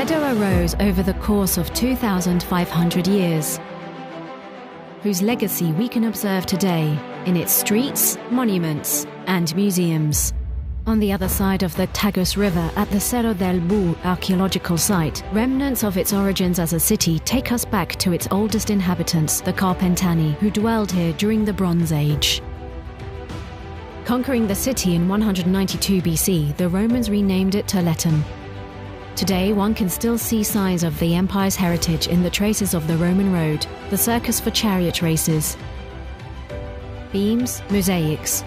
Toledo arose over the course of 2,500 years, whose legacy we can observe today in its streets, monuments, and museums. On the other side of the Tagus River at the Cerro del Bu archaeological site, remnants of its origins as a city take us back to its oldest inhabitants, the Carpentani, who dwelled here during the Bronze Age. Conquering the city in 192 BC, the Romans renamed it Toletum. Today, one can still see signs of the empire's heritage in the traces of the Roman road, the circus for chariot races, beams, mosaics.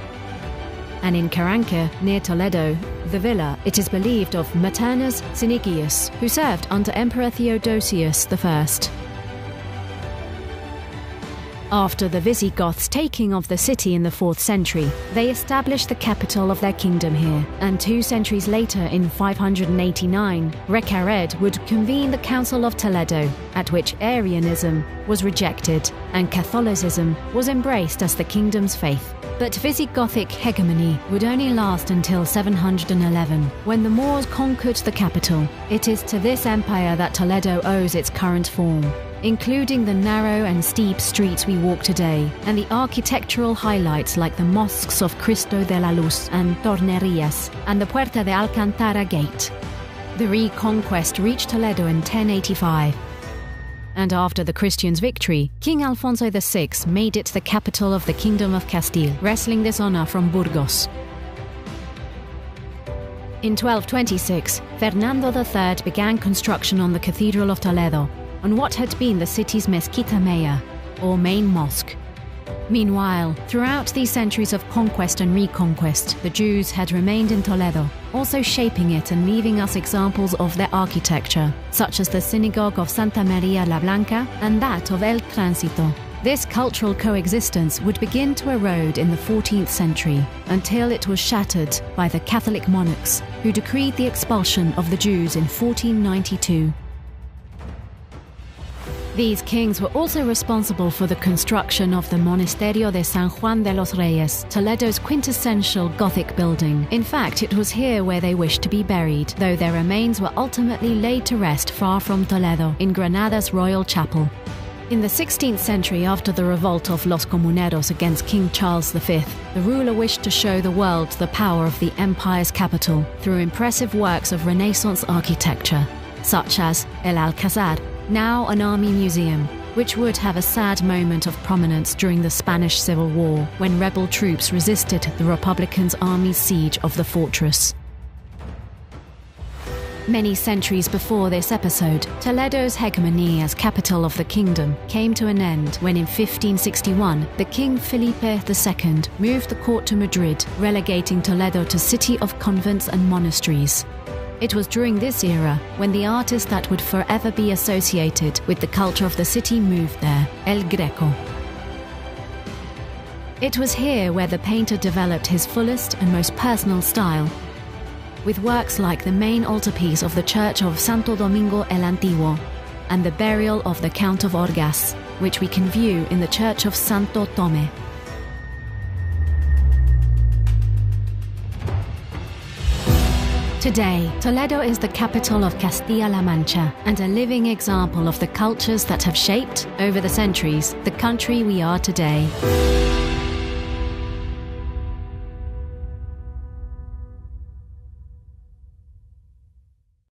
And in Carranca, near Toledo, the villa, it is believed, of Maternus Cynigius, who served under Emperor Theodosius I. After the Visigoths' taking of the city in the 4th century, they established the capital of their kingdom here, and 2 centuries later, in 589, Recared would convene the Council of Toledo, at which Arianism was rejected and Catholicism was embraced as the kingdom's faith. But Visigothic hegemony would only last until 711, when the Moors conquered the capital. It is to this empire that Toledo owes its current form, including the narrow and steep streets we walk today, and the architectural highlights like the mosques of Cristo de la Luz and Tornerías, and the Puerta de Alcantara gate. The reconquest reached Toledo in 1085. And after the Christians' victory, King Alfonso VI made it the capital of the Kingdom of Castile, wresting this honor from Burgos. In 1226, Fernando III began construction on the Cathedral of Toledo, on what had been the city's Mezquita Mayor, or main mosque. Meanwhile, throughout these centuries of conquest and reconquest, the Jews had remained in Toledo, also shaping it and leaving us examples of their architecture, such as the synagogue of Santa Maria la Blanca and that of El Tránsito. This cultural coexistence would begin to erode in the 14th century, until it was shattered by the Catholic monarchs, who decreed the expulsion of the Jews in 1492. These kings were also responsible for the construction of the Monasterio de San Juan de los Reyes, Toledo's quintessential Gothic building. In fact, it was here where they wished to be buried, though their remains were ultimately laid to rest far from Toledo, in Granada's royal chapel. In the 16th century, after the revolt of Los Comuneros against King Charles V, the ruler wished to show the world the power of the empire's capital through impressive works of Renaissance architecture, such as El Alcázar, now an army museum, which would have a sad moment of prominence during the Spanish Civil War, when rebel troops resisted the Republicans' army's siege of the fortress. Many centuries before this episode, Toledo's hegemony as capital of the kingdom came to an end when in 1561, the King Felipe II moved the court to Madrid, relegating Toledo to city of convents and monasteries. It was during this era when the artist that would forever be associated with the culture of the city moved there, El Greco. It was here where the painter developed his fullest and most personal style, with works like the main altarpiece of the church of Santo Domingo el Antiguo and the burial of the Count of Orgaz, which we can view in the church of Santo Tome. Today, Toledo is the capital of Castilla-La Mancha and a living example of the cultures that have shaped, over the centuries, the country we are today.